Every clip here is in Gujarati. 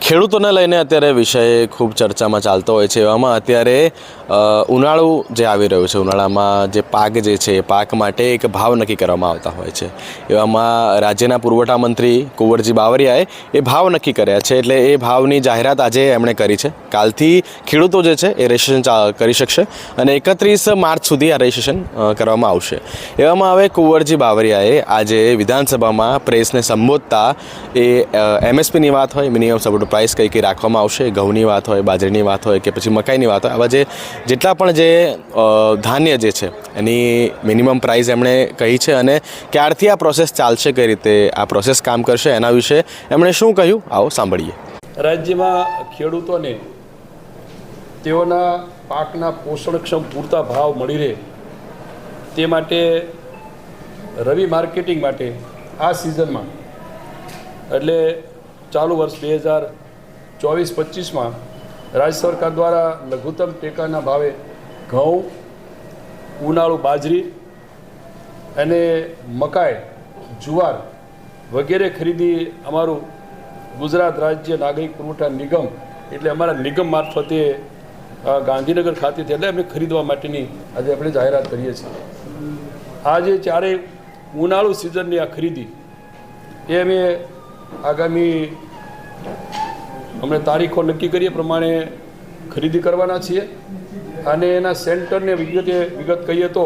ખેડૂતોને લઈને અત્યારે વિષય ખૂબ ચર્ચામાં ચાલતો હોય છે। એવામાં અત્યારે ઉનાળુ જે આવી રહ્યું છે, ઉનાળામાં જે પાક જે છે એ પાક માટે એક ભાવ નક્કી કરવામાં આવતા હોય છે। એવામાં રાજ્યના પુરવઠા મંત્રી કુંવરજી બાવળિયાએ એ ભાવ નક્કી કર્યા છે। એટલે એ ભાવની જાહેરાત આજે એમણે કરી છે। કાલથી ખેડૂતો જે છે એ રજિસ્ટ્રેશન કરી શકશે અને 31 માર્ચ સુધી આ રજિસ્ટ્રેશન કરવામાં આવશે। એવામાં હવે કુંવરજી બાવળિયાએ આજે વિધાનસભામાં પ્રેસને સંબોધતા એ એમએસપીની વાત હોય, મિનિમમ સપોર્ટ પ્રાઇસ કઈ કઈ રાખવામાં આવશે, ઘઉંની વાત હોય, બાજરીની વાત હોય કે પછી મકાઈની વાત હોય, આવા જેટલા પણ જે ધાન્ય જે છે એની મિનિમમ પ્રાઇસ એમણે કહી છે અને ક્યારથી આ પ્રોસેસ ચાલશે, કઈ રીતે આ પ્રોસેસ કામ કરશે, એના વિશે એમણે શું કહ્યું, આવો સાંભળીએ। રાજ્યમાં ખેડૂતોને તેઓના પાકના પોષણક્ષમ પૂરતા ભાવ મળી રહે તે માટે રવિ માર્કેટિંગ માટે આ સિઝનમાં એટલે ચાલુ વર્ષ 2024-25માં રાજ્ય સરકાર દ્વારા લઘુત્તમ ટેકાના ભાવે ઘઉં, ઉનાળુ બાજરી અને મકાઈ, જુવાર વગેરે ખરીદી અમારું ગુજરાત રાજ્ય નાગરિક પુરવઠા નિગમ એટલે અમારા નિગમ મારફતે ગાંધીનગર ખાતેથી એટલે અમે ખરીદવા માટેની આજે આપણે જાહેરાત કરીએ છીએ। આજે ચારેય ઉનાળુ સિઝનની આ ખરીદી એ અમે આગામી અમને તારીખો નક્કી કરીએ પ્રમાણે ખરીદી કરવાના છીએ અને એના સેન્ટરને વિગત કહીએ તો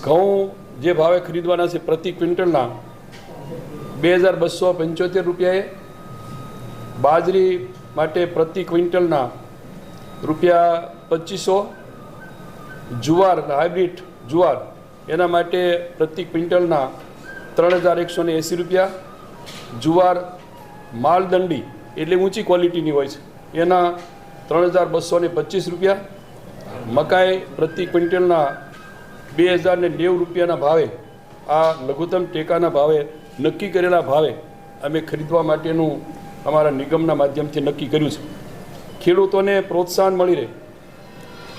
ઘઉં જે ભાવે ખરીદવાના છે પ્રતિ ક્વિન્ટલના 2275 રૂપિયાએ, બાજરી માટે પ્રતિ ક્વિન્ટલના ₹2500, જુવાર હાઇબ્રિડ જુવાર એના માટે પ્રતિ ક્વિન્ટલના 3180 રૂપિયા, જુવાર માલદંડી એટલે ઊંચી ક્વોલિટીની હોય છે એના 3225 રૂપિયા, મકાઈ પ્રતિ ક્વિન્ટલના 2090 રૂપિયાના ભાવે આ લઘુત્તમ ટેકાના ભાવે નક્કી કરેલા ભાવે અમે ખરીદવા માટેનું અમારા નિગમના માધ્યમથી નક્કી કર્યું છે। ખેડૂતોને પ્રોત્સાહન મળી રહે,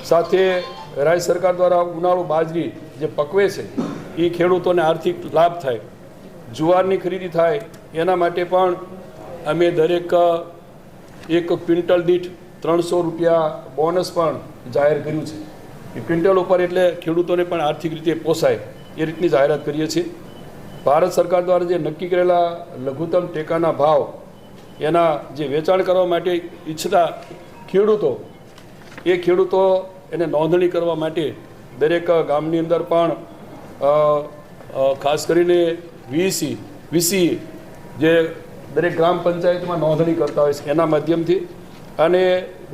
સાથે રાજ્ય સરકાર દ્વારા ઉનાળુ બાજરી જે પકવે છે એ ખેડૂતોને આર્થિક લાભ થાય, જુવારની ખરીદી થાય એના માટે પણ અમે દરેક એક ક્વિન્ટલ દીઠ 300 રૂપિયા બોનસ પણ જાહેર કર્યું છે। એ ક્વિન્ટલ ઉપર એટલે ખેડૂતોને પણ આર્થિક રીતે પોસાય એ રીતની જાહેરાત કરીએ છીએ। ભારત સરકાર દ્વારા જે નક્કી કરેલા લઘુત્તમ ટેકાના ભાવ એના જે વેચાણ કરવા માટે ઈચ્છતા ખેડૂતો એને નોંધણી કરવા માટે દરેક ગામની અંદર પણ ખાસ કરીને વીસી જે દરેક ગ્રામ પંચાયતમાં નોંધણી કરતા હોય છે એના માધ્યમથી અને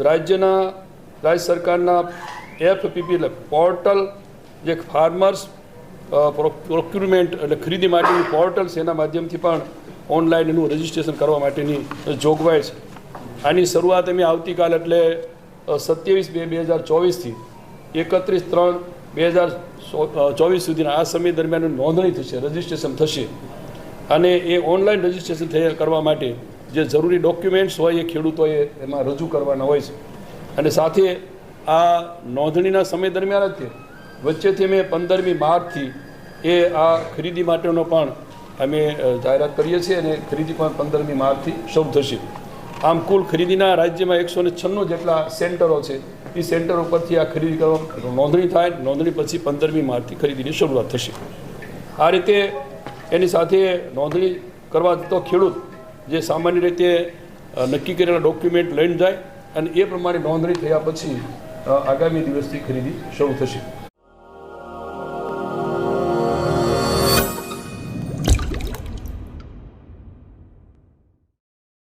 રાજ્ય સરકારના FPP એટલે પોર્ટલ જે ફાર્મર્સ પ્રોક્યુરમેન્ટ એટલે ખરીદી માટેની પોર્ટલ છે એના માધ્યમથી પણ ઓનલાઈન એનું રજિસ્ટ્રેશન કરવા માટેની જોગવાઈ છે। આની શરૂઆત અમે આવતીકાલ એટલે 27/2/2024થી 31/3/2024 સુધીના આ સમય દરમિયાન નોંધણી થશે, રજિસ્ટ્રેશન થશે અને એ ઓનલાઈન રજિસ્ટ્રેશન કરવા માટે જે જરૂરી ડોક્યુમેન્ટ્સ હોય એ ખેડૂતોએ એમાં રજૂ કરવાના હોય છે અને સાથે આ નોંધણીના સમય દરમિયાન જ વચ્ચેથી અમે 15મી માર્ચથી એ આ ખરીદી માટેનો પણ અમે જાહેરાત કરીએ છીએ અને ખરીદી પણ 15મી માર્ચથી શરૂ થશે। આમ કુલ ખરીદીના રાજ્યમાં 196 જેટલા સેન્ટરો છે, એ સેન્ટર ઉપરથી આ ખરીદી કરવા નોંધણી થાય, નોંધણી પછી 15મી માર્ચથી ખરીદીની શરૂઆત થશે। આ રીતે એની સાથે નોંધણી કરવા તો ખેડૂત જે સામાન્ય રીતે નક્કી કરેલા ડોક્યુમેન્ટ લઈને જાય અને એ પ્રમાણે નોંધણી થયા પછી આગામી દિવસથી ખરીદી શરૂ થશે।